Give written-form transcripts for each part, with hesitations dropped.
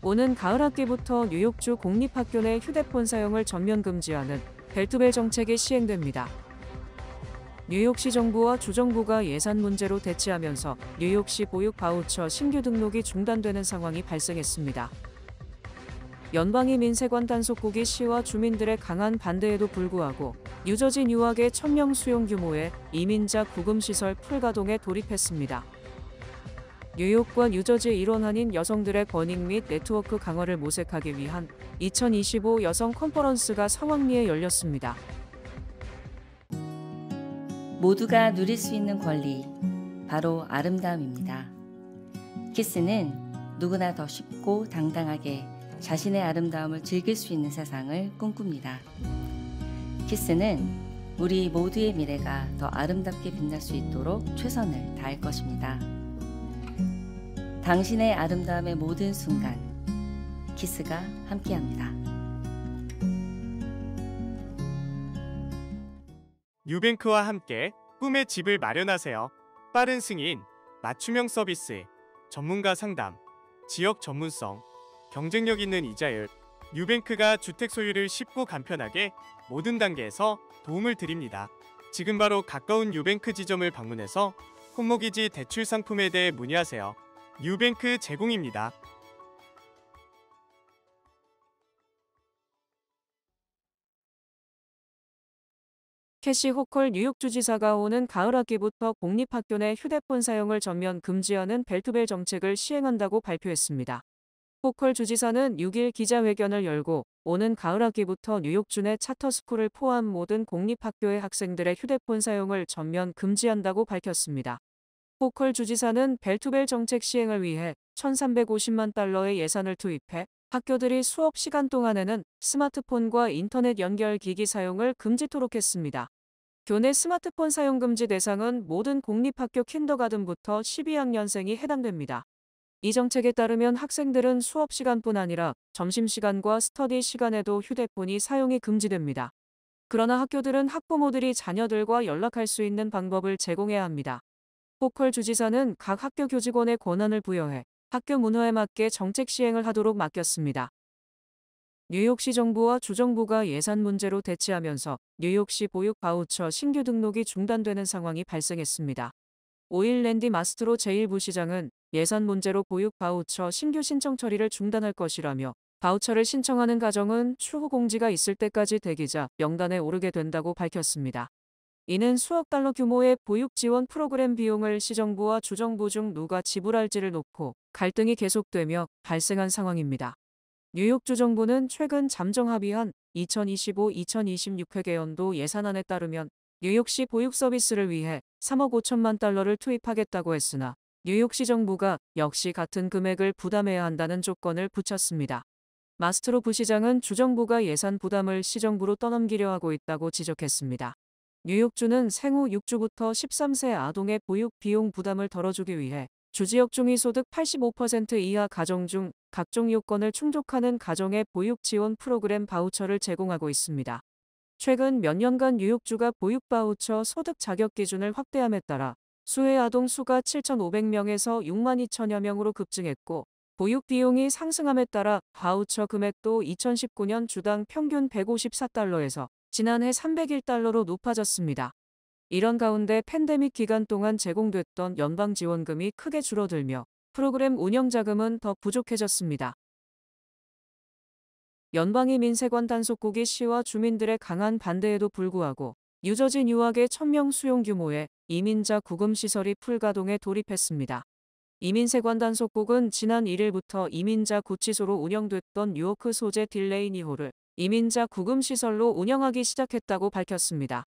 오는 가을 학기부터 뉴욕주 공립학교 내 휴대폰 사용을 전면 금지하는 벨트벨 정책이 시행됩니다. 뉴욕시 정부와 주정부가 예산 문제로 대치하면서 뉴욕시 보육 바우처 신규 등록이 중단되는 상황이 발생했습니다. 연방위 민세관 단속국이 시와 주민들의 강한 반대에도 불구하고 뉴저지 뉴악의 1000명 수용 규모의 이민자 구금시설 풀가동에 돌입했습니다. 뉴욕과 뉴저지의 일원한인 여성들의 권익 및 네트워크 강화를 모색하기 위한 2025 여성 컨퍼런스가 성황리에 열렸습니다. 모두가 누릴 수 있는 권리, 바로 아름다움입니다. 키스는 누구나 더 쉽고 당당하게 자신의 아름다움을 즐길 수 있는 세상을 꿈꿉니다. 키스는 우리 모두의 미래가 더 아름답게 빛날 수 있도록 최선을 다할 것입니다. 당신의 아름다움의 모든 순간, 키스가 함께합니다. 뉴뱅크와 함께 꿈의 집을 마련하세요. 빠른 승인, 맞춤형 서비스, 전문가 상담, 지역 전문성, 경쟁력 있는 이자율. 뉴뱅크가 주택 소유를 쉽고 간편하게 모든 단계에서 도움을 드립니다. 지금 바로 가까운 뉴뱅크 지점을 방문해서 홈모기지 대출 상품에 대해 문의하세요. 뉴뱅크 제공입니다. 캐시 호컬 뉴욕주지사가 오는 가을 학기부터 공립학교 내 휴대폰 사용을 전면 금지하는 벨트벨 정책을 시행한다고 발표했습니다. 호컬 주지사는 6일 기자회견을 열고 오는 가을 학기부터 뉴욕주 내 차터스쿨을 포함 모든 공립학교의 학생들의 휴대폰 사용을 전면 금지한다고 밝혔습니다. 호컬 주지사는 벨트벨 정책 시행을 위해 1,350만 달러의 예산을 투입해 학교들이 수업 시간 동안에는 스마트폰과 인터넷 연결 기기 사용을 금지토록 했습니다. 교내 스마트폰 사용 금지 대상은 모든 공립학교 킨더가든부터 12학년생이 해당됩니다. 이 정책에 따르면 학생들은 수업 시간뿐 아니라 점심시간과 스터디 시간에도 휴대폰이 사용이 금지됩니다. 그러나 학교들은 학부모들이 자녀들과 연락할 수 있는 방법을 제공해야 합니다. 호컬 주지사는 각 학교 교직원의 권한을 부여해 학교 문화에 맞게 정책 시행을 하도록 맡겼습니다. 뉴욕시 정부와 주정부가 예산 문제로 대치하면서 뉴욕시 보육 바우처 신규 등록이 중단되는 상황이 발생했습니다. 5일 랜디 마스트로 제1부시장은 예산 문제로 보육 바우처 신규 신청 처리를 중단할 것이라며 바우처를 신청하는 가정은 추후 공지가 있을 때까지 대기자 명단에 오르게 된다고 밝혔습니다. 이는 수억 달러 규모의 보육 지원 프로그램 비용을 시정부와 주정부 중 누가 지불할지를 놓고 갈등이 계속되며 발생한 상황입니다. 뉴욕주 정부는 최근 잠정 합의한 2025-2026 회계연도 예산안에 따르면 뉴욕시 보육 서비스를 위해 3억 5천만 달러를 투입하겠다고 했으나 뉴욕시 정부가 역시 같은 금액을 부담해야 한다는 조건을 붙였습니다. 마스트로 부시장은 주정부가 예산 부담을 시정부로 떠넘기려 하고 있다고 지적했습니다. 뉴욕주는 생후 6주부터 13세 아동의 보육 비용 부담을 덜어주기 위해 주지역 중위소득 85% 이하 가정 중 각종 요건을 충족하는 가정의 보육 지원 프로그램 바우처를 제공하고 있습니다. 최근 몇 년간 뉴욕주가 보육 바우처 소득 자격 기준을 확대함에 따라 수혜 아동 수가 7,500명에서 6만 2천여 명으로 급증했고 보육 비용이 상승함에 따라 바우처 금액도 2019년 주당 평균 154달러에서 지난해 301달러로 높아졌습니다. 이런 가운데 팬데믹 기간 동안 제공됐던 연방 지원금이 크게 줄어들며 프로그램 운영 자금은 더 부족해졌습니다. 연방위 민세관 단속국이 시와 주민들의 강한 반대에도 불구하고 뉴저지 뉴악의 1000명 수용 규모의 이민자 구금시설이 풀가동에 돌입했습니다. 이민세관 단속국은 지난 1일부터 이민자 구치소로 운영됐던 뉴요크 소재 딜레이니홀을 이민자 구금시설로 운영하기 시작했다고 밝혔습니다.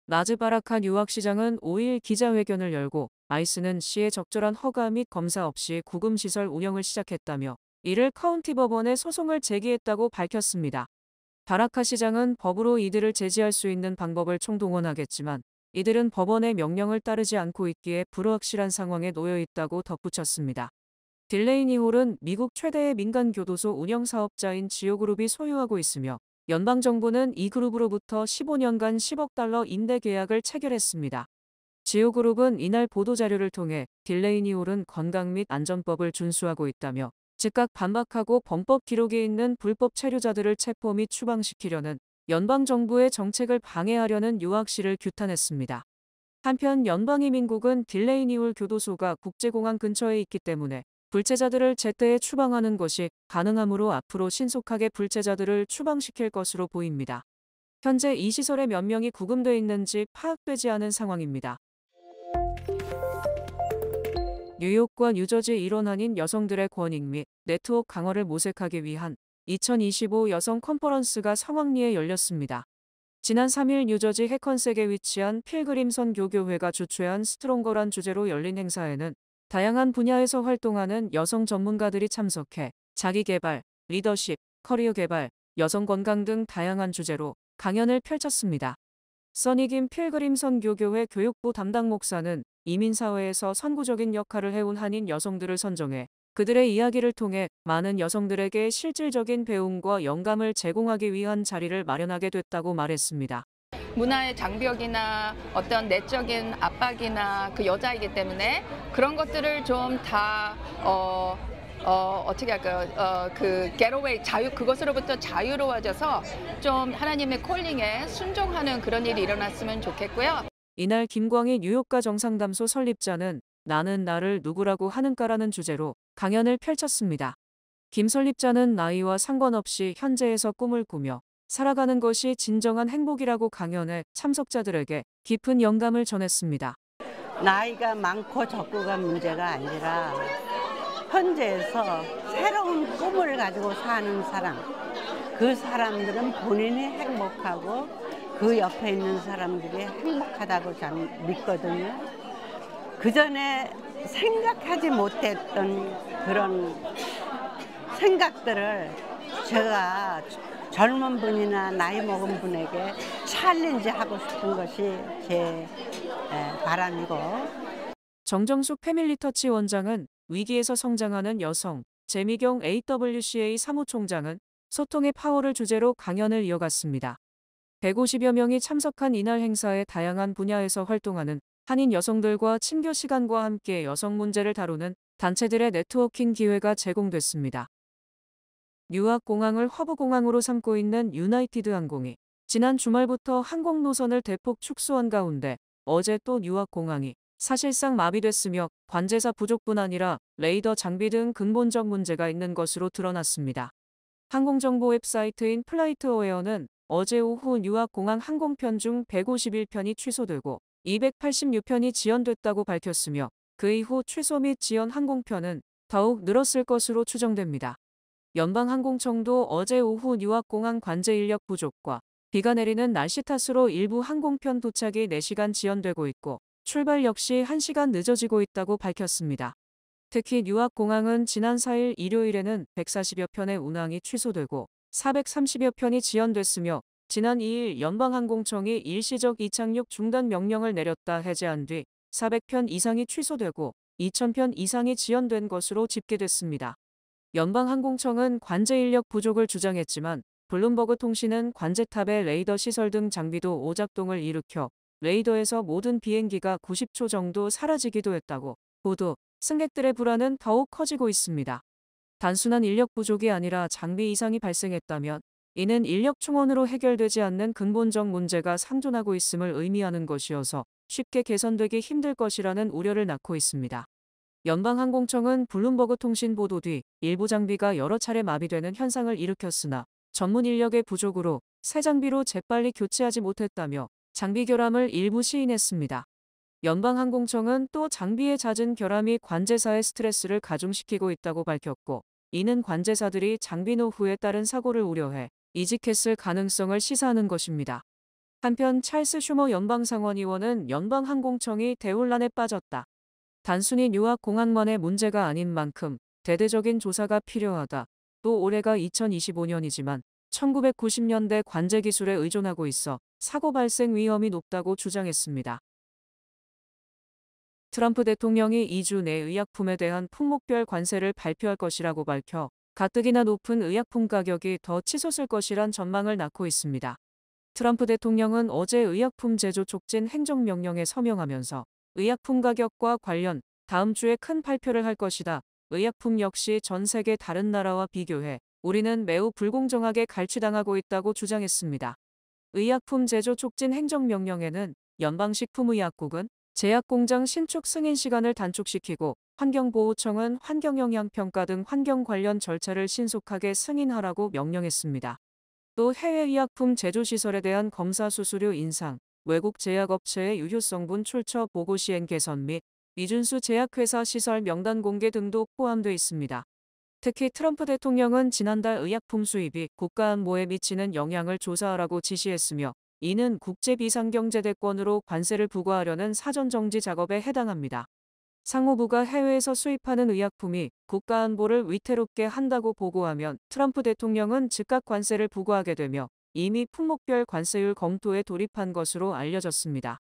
나즈 바라카 뉴악시장은 5일 기자회견을 열고 아이스는 시의 적절한 허가 및 검사 없이 구금시설 운영을 시작했다며 이를 카운티 법원에 소송을 제기했다고 밝혔습니다. 바라카 시장은 법으로 이들을 제지할 수 있는 방법을 총동원하겠지만 이들은 법원의 명령을 따르지 않고 있기에 불확실한 상황에 놓여 있다고 덧붙였습니다. 딜레이니홀은 미국 최대의 민간 교도소 운영 사업자인 지오그룹이 소유하고 있으며 연방정부는 이 그룹으로부터 15년간 10억 달러 임대 계약을 체결했습니다. 지오그룹은 이날 보도자료를 통해 딜레이니홀은 건강 및 안전법을 준수하고 있다며 즉각 반박하고 범법 기록이 있는 불법 체류자들을 체포 및 추방시키려는 연방정부의 정책을 방해하려는 유학시를 규탄했습니다. 한편 연방이민국은 딜레이니울 교도소가 국제공항 근처에 있기 때문에 불체자들을 제때에 추방하는 것이 가능하므로 앞으로 신속하게 불체자들을 추방시킬 것으로 보입니다. 현재 이 시설에 몇 명이 구금돼 있는지 파악되지 않은 상황입니다. 뉴욕과 뉴저지 일원한인 여성들의 권익 및 네트워크 강화를 모색하기 위한 2025 여성 컨퍼런스가 성황리에 열렸습니다. 지난 3일 뉴저지 해컨색에 위치한 필그림 선교교회가 주최한 스트롱거란 주제로 열린 행사에는 다양한 분야에서 활동하는 여성 전문가들이 참석해 자기개발, 리더십, 커리어 개발, 여성 건강 등 다양한 주제로 강연을 펼쳤습니다. 써니김 필그림 선교교회 교육부 담당 목사는 이민사회에서 선구적인 역할을 해온 한인 여성들을 선정해 그들의 이야기를 통해 많은 여성들에게 실질적인 배움과 영감을 제공하기 위한 자리를 마련하게 됐다고 말했습니다. 문화의 장벽이나 어떤 내적인 압박이나 그 여자이기 때문에 그런 것들을 좀 다 어떻게 할까요? 그 getaway 그것으로부터 자유로워져서 좀 하나님의 콜링에 순종하는 그런 일이 일어났으면 좋겠고요. 이날 김광희 뉴욕가 정상담소 설립자는 나는 나를 누구라고 하는가라는 주제로 강연을 펼쳤습니다. 김 설립자는 나이와 상관없이 현재에서 꿈을 꾸며 살아가는 것이 진정한 행복이라고 강연해 참석자들에게 깊은 영감을 전했습니다. 나이가 많고 적고가 문제가 아니라 현재에서 새로운 꿈을 가지고 사는 사람, 그 사람들은 본인이 행복하고 그 옆에 있는 사람들이 행복하다고 저는 믿거든요. 그전에 생각하지 못했던 그런 생각들을 제가 젊은 분이나 나이 먹은 분에게 챌린지 하고 싶은 것이 제 바람이고. 정정숙 패밀리터치 원장은 위기에서 성장하는 여성, 재미경 AWCA 사무총장은 소통의 파워를 주제로 강연을 이어갔습니다. 150여 명이 참석한 이날 행사에 다양한 분야에서 활동하는 한인 여성들과 친교 시간과 함께 여성 문제를 다루는 단체들의 네트워킹 기회가 제공됐습니다. 뉴욕공항을 허브공항으로 삼고 있는 유나이티드 항공이 지난 주말부터 항공 노선을 대폭 축소한 가운데 어제 또 뉴욕공항이 사실상 마비됐으며 관제사 부족뿐 아니라 레이더 장비 등 근본적 문제가 있는 것으로 드러났습니다. 항공정보 웹사이트인 플라이트어웨어는 어제 오후 뉴욕공항 항공편 중 151편이 취소되고 286편이 지연됐다고 밝혔으며 그 이후 취소 및 지연 항공편은 더욱 늘었을 것으로 추정됩니다. 연방항공청도 어제 오후 뉴욕공항 관제 인력 부족과 비가 내리는 날씨 탓으로 일부 항공편 도착이 4시간 지연되고 있고 출발 역시 1시간 늦어지고 있다고 밝혔습니다. 특히 뉴욕공항은 지난 4일 일요일에는 140여 편의 운항이 취소되고 430여 편이 지연됐으며 지난 2일 연방항공청이 일시적 이착륙 중단 명령을 내렸다 해제한 뒤 400편 이상이 취소되고 2000편 이상이 지연된 것으로 집계됐습니다. 연방항공청은 관제 인력 부족을 주장했지만 블룸버그 통신은 관제탑의 레이더 시설 등 장비도 오작동을 일으켜 레이더에서 모든 비행기가 90초 정도 사라지기도 했다고 보도, 승객들의 불안은 더욱 커지고 있습니다. 단순한 인력 부족이 아니라 장비 이상이 발생했다면 이는 인력 충원으로 해결되지 않는 근본적 문제가 상존하고 있음을 의미하는 것이어서 쉽게 개선되기 힘들 것이라는 우려를 낳고 있습니다. 연방항공청은 블룸버그 통신 보도 뒤 일부 장비가 여러 차례 마비되는 현상을 일으켰으나 전문 인력의 부족으로 새 장비로 재빨리 교체하지 못했다며 장비 결함을 일부 시인했습니다. 연방항공청은 또 장비의 잦은 결함이 관제사의 스트레스를 가중시키고 있다고 밝혔고 이는 관제사들이 장비 노후에 따른 사고를 우려해 이직했을 가능성을 시사하는 것입니다. 한편 찰스 슈머 연방상원의원은 연방항공청이 대혼란에 빠졌다. 단순히 뉴욕공항만의 문제가 아닌 만큼 대대적인 조사가 필요하다. 또 올해가 2025년이지만 1990년대 관제 기술에 의존하고 있어 사고 발생 위험이 높다고 주장했습니다. 트럼프 대통령이 2주 내 의약품에 대한 품목별 관세를 발표할 것이라고 밝혀 가뜩이나 높은 의약품 가격이 더 치솟을 것이란 전망을 낳고 있습니다. 트럼프 대통령은 어제 의약품 제조 촉진 행정명령에 서명하면서 의약품 가격과 관련 다음 주에 큰 발표를 할 것이다. 의약품 역시 전 세계 다른 나라와 비교해 우리는 매우 불공정하게 갈취당하고 있다고 주장했습니다. 의약품 제조 촉진 행정명령에는 연방식품의약국은 제약공장 신축 승인 시간을 단축시키고 환경보호청은 환경영향평가 등 환경 관련 절차를 신속하게 승인하라고 명령했습니다. 또 해외 의약품 제조시설에 대한 검사 수수료 인상, 외국 제약업체의 유효성분 출처 보고 시행 개선 및 미준수 제약회사 시설 명단 공개 등도 포함되어 있습니다. 특히 트럼프 대통령은 지난달 의약품 수입이 국가안보에 미치는 영향을 조사하라고 지시했으며 이는 국제비상경제대권으로 관세를 부과하려는 사전정지 작업에 해당합니다. 상무부가 해외에서 수입하는 의약품이 국가안보를 위태롭게 한다고 보고하면 트럼프 대통령은 즉각 관세를 부과하게 되며 이미 품목별 관세율 검토에 돌입한 것으로 알려졌습니다.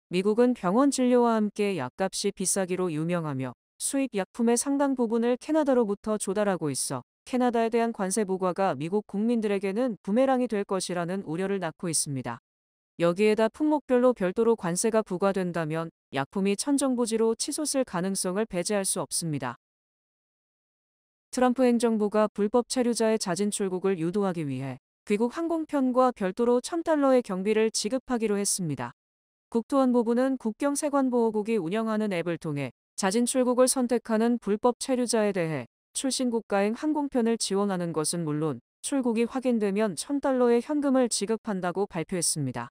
미국은 병원 진료와 함께 약값이 비싸기로 유명하며 수입 약품의 상당 부분을 캐나다로부터 조달하고 있어 캐나다에 대한 관세 부과가 미국 국민들에게는 부메랑이 될 것이라는 우려를 낳고 있습니다. 여기에다 품목별로 별도로 관세가 부과된다면 약품이 천정부지로 치솟을 가능성을 배제할 수 없습니다. 트럼프 행정부가 불법 체류자의 자진 출국을 유도하기 위해 귀국 항공편과 별도로 $1,000의 경비를 지급하기로 했습니다. 국토안보부는 국경세관보호국이 운영하는 앱을 통해 자진 출국을 선택하는 불법 체류자에 대해 출신 국가행 항공편을 지원하는 것은 물론 출국이 확인되면 $1,000의 현금을 지급한다고 발표했습니다.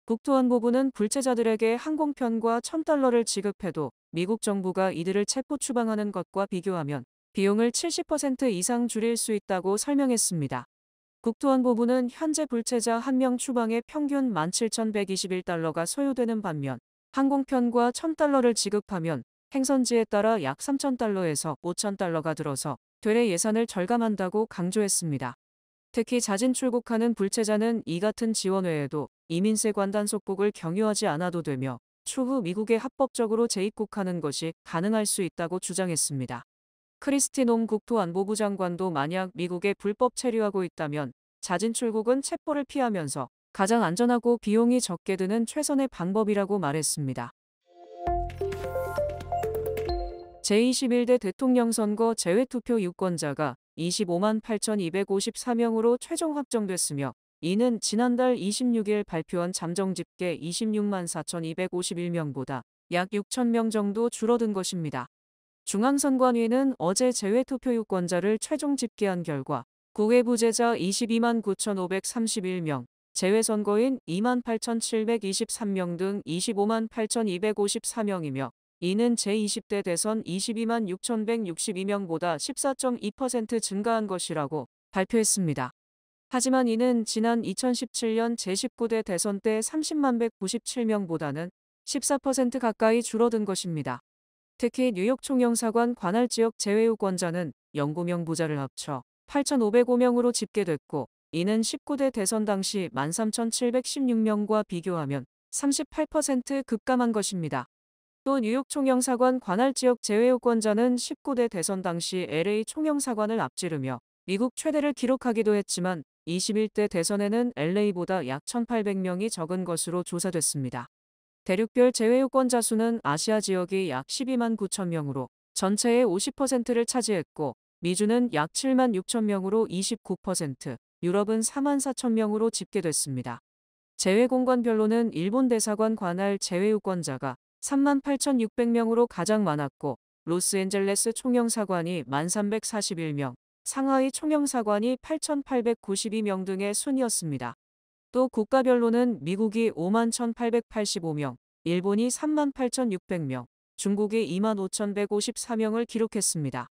국토안보부는 불체자들에게 항공편과 $1,000를 지급해도 미국 정부가 이들을 체포 추방하는 것과 비교하면 비용을 70% 이상 줄일 수 있다고 설명했습니다. 국토안보부는 현재 불체자 1명 추방에 평균 $17,121가 소요되는 반면 항공편과 $1,000를 지급하면 행선지에 따라 약 $3,000에서 $5,000가 들어서 되레 예산을 절감한다고 강조했습니다. 특히 자진 출국하는 불체자는 이 같은 지원 외에도 이민세 관단 속국을 경유하지 않아도 되며 추후 미국에 합법적으로 재입국하는 것이 가능할 수 있다고 주장했습니다. 크리스티 놈 국토안보부 장관도 만약 미국에 불법 체류하고 있다면 자진 출국은 체포를 피하면서 가장 안전하고 비용이 적게 드는 최선의 방법이라고 말했습니다. 제21대 대통령 선거 재외투표 유권자가 25만 8,254명으로 최종 확정됐으며 이는 지난달 26일 발표한 잠정집계 26만 4,251명보다 약 6,000명 정도 줄어든 것입니다. 중앙선관위는 어제 재외투표 유권자를 최종 집계한 결과 구외부재자 22만 9,531명, 재외선거인 2만 8,723명 등 25만 8,254명이며 이는 제20대 대선 22만 6,162명보다 14.2% 증가한 것이라고 발표했습니다. 하지만 이는 지난 2017년 제19대 대선 때 30만 197명보다는 14% 가까이 줄어든 것입니다. 특히 뉴욕 총영사관 관할 지역 재외유권자는 0구명 부자를 합쳐 8,505명으로 집계됐고 이는 19대 대선 당시 13,716명과 비교하면 38% 급감한 것입니다. 또 뉴욕 총영사관 관할 지역 재외유권자는 19대 대선 당시 LA 총영사관을 앞지르며 미국 최대를 기록하기도 했지만 21대 대선에는 LA보다 약 1,800명이 적은 것으로 조사됐습니다. 대륙별 재외유권자 수는 아시아 지역이 약 12만 9천 명으로 전체의 50%를 차지했고 미주는 약 7만 6천 명으로 29%, 유럽은 4만 4천 명으로 집계됐습니다. 재외공관별로는 일본 대사관 관할 재외유권자가 3만 8,600명으로 가장 많았고 로스앤젤레스 총영사관이 1,341명, 상하이 총영사관이 8,892명 등의 순이었습니다. 또 국가별로는 미국이 5만 1,885명, 일본이 3만 8,600명, 중국이 2만 5,154명을 기록했습니다.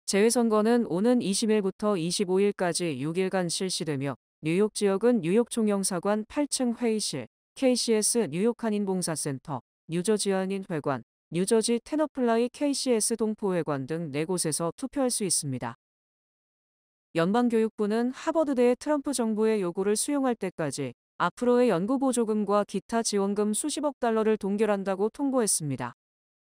재외선거는 오는 20일부터 25일까지 6일간 실시되며 뉴욕 지역은 뉴욕 총영사관 8층 회의실, KCS 뉴욕 한인봉사센터, 뉴저지 한인회관, 뉴저지 테너플라이 KCS 동포회관 등 4곳에서 투표할 수 있습니다. 연방교육부는 하버드대의 트럼프 정부의 요구를 수용할 때까지 앞으로의 연구보조금과 기타 지원금 수십억 달러를 동결한다고 통보했습니다.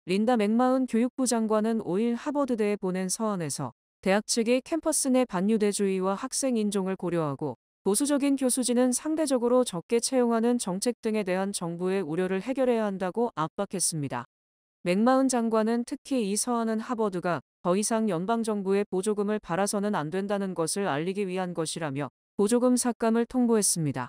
린다 맥마흔 교육부 장관은 5일 하버드대에 보낸 서한에서 대학 측이 캠퍼스 내 반유대주의와 학생 인종을 고려하고 보수적인 교수진은 상대적으로 적게 채용하는 정책 등에 대한 정부의 우려를 해결해야 한다고 압박했습니다. 맥마흔 장관은 특히 이 서한은 하버드가 더 이상 연방정부의 보조금을 바라서는 안 된다는 것을 알리기 위한 것이라며 보조금 삭감을 통보했습니다.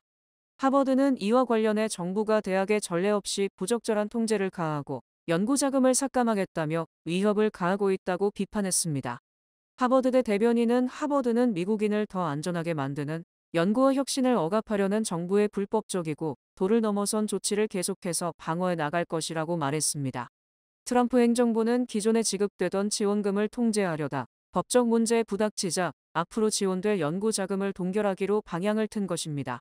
하버드는 이와 관련해 정부가 대학에 전례 없이 부적절한 통제를 가하고 연구자금을 삭감하겠다며 위협을 가하고 있다고 비판했습니다. 하버드대 대변인은 하버드는 미국인을 더 안전하게 만드는 연구와 혁신을 억압하려는 정부의 불법적이고 도를 넘어선 조치를 계속해서 방어해 나갈 것이라고 말했습니다. 트럼프 행정부는 기존에 지급되던 지원금을 통제하려다 법적 문제에 부닥치자 앞으로 지원될 연구 자금을 동결하기로 방향을 튼 것입니다.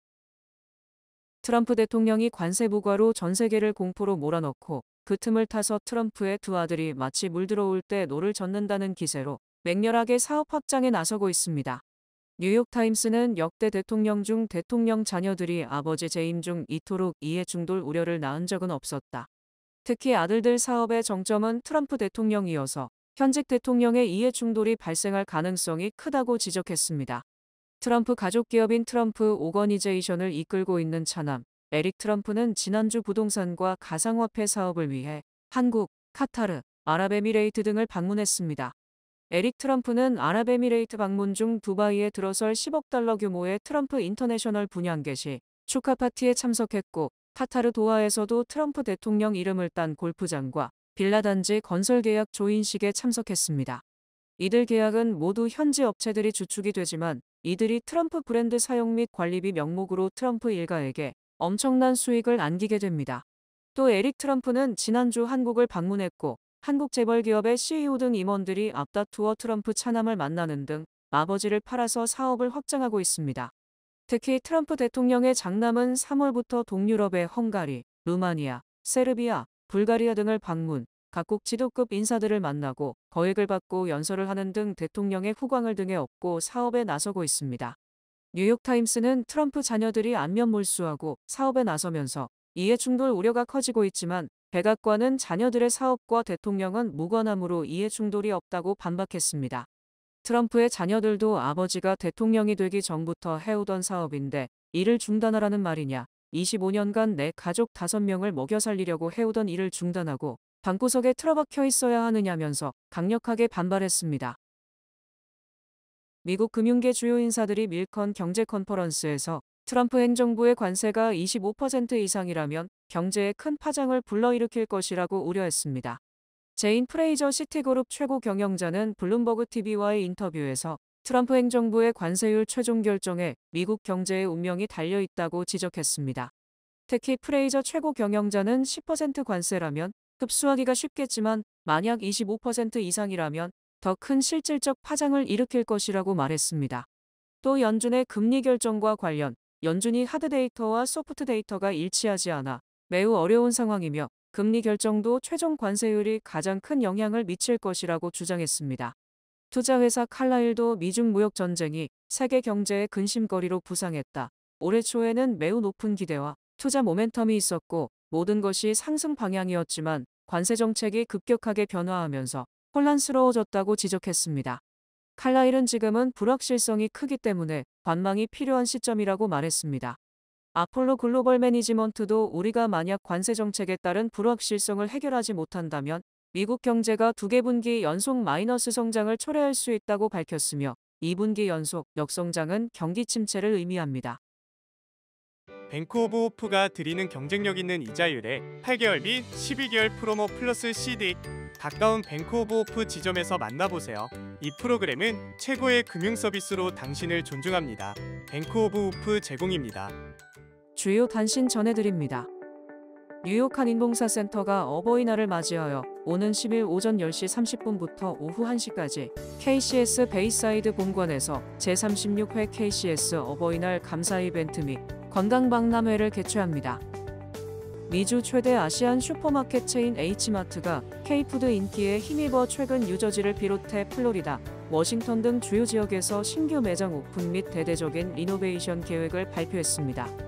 트럼프 대통령이 관세 부과로 전 세계를 공포로 몰아넣고 그 틈을 타서 트럼프의 두 아들이 마치 물 들어올 때 노를 젓는다는 기세로 맹렬하게 사업 확장에 나서고 있습니다. 뉴욕타임스는 역대 대통령 중 대통령 자녀들이 아버지 재임 중 이토록 이해 충돌 우려를 낳은 적은 없었다. 특히 아들들 사업의 정점은 트럼프 대통령이어서 현직 대통령의 이해 충돌이 발생할 가능성이 크다고 지적했습니다. 트럼프 가족 기업인 트럼프 오거니제이션을 이끌고 있는 차남 에릭 트럼프는 지난주 부동산과 가상화폐 사업을 위해 한국, 카타르, 아랍에미레이트 등을 방문했습니다. 에릭 트럼프는 아랍에미레이트 방문 중 두바이에 들어설 10억 달러 규모의 트럼프 인터내셔널 분양 개시 축하 파티에 참석했고 카타르 도하에서도 트럼프 대통령 이름을 딴 골프장과 빌라 단지 건설 계약 조인식에 참석했습니다. 이들 계약은 모두 현지 업체들이 주축이 되지만 이들이 트럼프 브랜드 사용 및 관리비 명목으로 트럼프 일가에게 엄청난 수익을 안기게 됩니다. 또 에릭 트럼프는 지난주 한국을 방문했고 한국 재벌 기업의 CEO 등 임원들이 앞다투어 트럼프 차남을 만나는 등 아버지를 팔아서 사업을 확장하고 있습니다. 특히 트럼프 대통령의 장남은 3월부터 동유럽의 헝가리, 루마니아, 세르비아, 불가리아 등을 방문, 각국 지도급 인사들을 만나고 거액을 받고 연설을 하는 등 대통령의 후광을 등에 업고 사업에 나서고 있습니다. 뉴욕타임스는 트럼프 자녀들이 안면 몰수하고 사업에 나서면서 이해 충돌 우려가 커지고 있지만 백악관은 자녀들의 사업과 대통령은 무관함으로 이해 충돌이 없다고 반박했습니다. 트럼프의 자녀들도 아버지가 대통령이 되기 전부터 해오던 사업인데 이를 중단하라는 말이냐. 25년간 내 가족 5명을 먹여 살리려고 해오던 일을 중단하고 방구석에 틀어박혀 있어야 하느냐면서 강력하게 반발했습니다. 미국 금융계 주요 인사들이 밀컨 경제 컨퍼런스에서 트럼프 행정부의 관세가 25% 이상이라면 경제에 큰 파장을 불러일으킬 것이라고 우려했습니다. 제인 프레이저 시티그룹 최고 경영자는 블룸버그 TV와의 인터뷰에서 트럼프 행정부의 관세율 최종 결정에 미국 경제의 운명이 달려있다고 지적했습니다. 특히 프레이저 최고 경영자는 10% 관세라면 흡수하기가 쉽겠지만 만약 25% 이상이라면 더 큰 실질적 파장을 일으킬 것이라고 말했습니다. 또 연준의 금리 결정과 관련 연준이 하드 데이터와 소프트 데이터가 일치하지 않아 매우 어려운 상황이며 금리 결정도 최종 관세율이 가장 큰 영향을 미칠 것이라고 주장했습니다. 투자회사 칼라일도 미중 무역 전쟁이 세계 경제의 근심거리로 부상했다. 올해 초에는 매우 높은 기대와 투자 모멘텀이 있었고 모든 것이 상승 방향이었지만 관세 정책이 급격하게 변화하면서 혼란스러워졌다고 지적했습니다. 칼라일은 지금은 불확실성이 크기 때문에 관망이 필요한 시점이라고 말했습니다. 아폴로 글로벌 매니지먼트도 우리가 만약 관세 정책에 따른 불확실성을 해결하지 못한다면 미국 경제가 2개 분기 연속 마이너스 성장을 초래할 수 있다고 밝혔으며 2분기 연속 역성장은 경기 침체를 의미합니다. 뱅크 오브 호프가 드리는 경쟁력 있는 이자율에 8개월 및 12개월 프로모 플러스 CD 가까운 뱅크 오브 호프 지점에서 만나보세요. 이 프로그램은 최고의 금융 서비스로 당신을 존중합니다. 뱅크 오브 호프 제공입니다. 주요 단신 전해드립니다. 뉴욕 한 인봉사센터가 어버이날을 맞이하여 오는 10일 오전 10시 30분부터 오후 1시까지 KCS 베이사이드 본관에서 제36회 KCS 어버이날 감사 이벤트 및 건강박람회를 개최합니다. 미주 최대 아시안 슈퍼마켓 체인 H마트가 K푸드 인기에 힘입어 최근 뉴저지를 비롯해 플로리다, 워싱턴 등 주요 지역에서 신규 매장 오픈 및 대대적인 리노베이션 계획을 발표했습니다.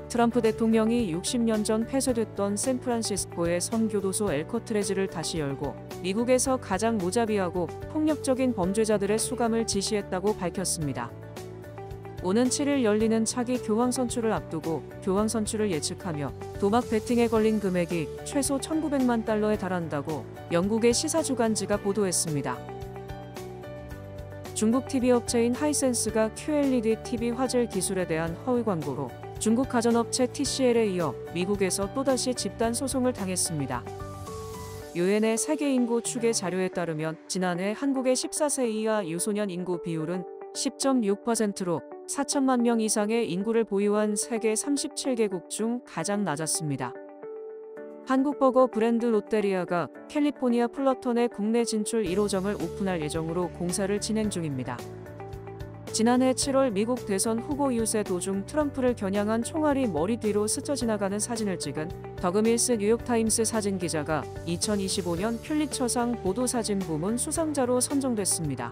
트럼프 대통령이 60년 전 폐쇄됐던 샌프란시스코의 선교도소 엘커트레즈를 다시 열고 미국에서 가장 무자비하고 폭력적인 범죄자들의 수감을 지시했다고 밝혔습니다. 오는 7일 열리는 차기 교황 선출을 앞두고 교황 선출을 예측하며 도박 베팅에 걸린 금액이 최소 1,900만 달러에 달한다고 영국의 시사주간지가 보도했습니다. 중국 TV 업체인 하이센스가 QLED TV 화질 기술에 대한 허위 광고로 중국 가전업체 TCL에 이어 미국에서 또다시 집단 소송을 당했습니다. 유엔의 세계 인구 추계 자료에 따르면 지난해 한국의 14세 이하 유소년 인구 비율은 10.6%로 4천만 명 이상의 인구를 보유한 세계 37개국 중 가장 낮았습니다. 한국버거 브랜드 롯데리아가 캘리포니아 플러턴의 국내 진출 1호점을 오픈할 예정으로 공사를 진행 중입니다. 지난해 7월 미국 대선 후보 유세 도중 트럼프를 겨냥한 총알이 머리 뒤로 스쳐 지나가는 사진을 찍은 더그밀스 뉴욕타임스 사진 기자가 2025년 퓰리처상 보도사진 부문 수상자로 선정됐습니다.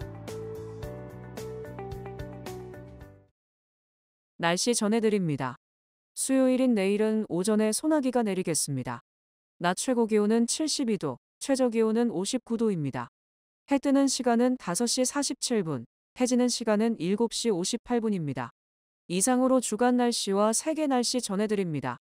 날씨 전해드립니다. 수요일인 내일은 오전에 소나기가 내리겠습니다. 낮 최고 기온은 72도, 최저 기온은 59도입니다. 해 뜨는 시간은 5시 47분, 해 지는 시간은 7시 58분입니다. 이상으로 주간 날씨와 세계 날씨 전해드립니다.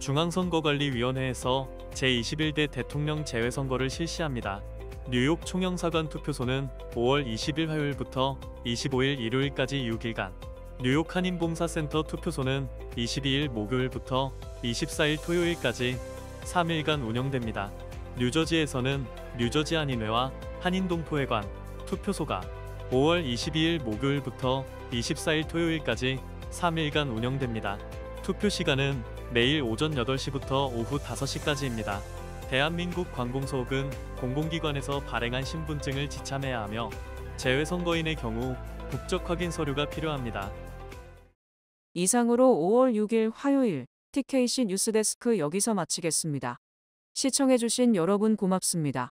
중앙선거관리위원회에서 제21대 대통령 재외선거를 실시합니다. 뉴욕 총영사관 투표소는 5월 20일 화요일부터 25일 일요일까지 6일간, 뉴욕 한인봉사센터 투표소는 22일 목요일부터 24일 토요일까지 3일간 운영됩니다. 뉴저지에서는 뉴저지 한인회와 한인동포회관 투표소가 5월 22일 목요일부터 24일 토요일까지 3일간 운영됩니다. 투표 시간은 매일 오전 8시부터 오후 5시까지입니다. 대한민국 관공서ук은 공공기관에서 발행한 신분증을 지참해야 하며 재외선거인의 경우 국적 확인 서류가 필요합니다. 이상으로 5월 6일 화요일 TKC 뉴스데스크 여기서 마치겠습니다. 시청해주신 여러분 고맙습니다.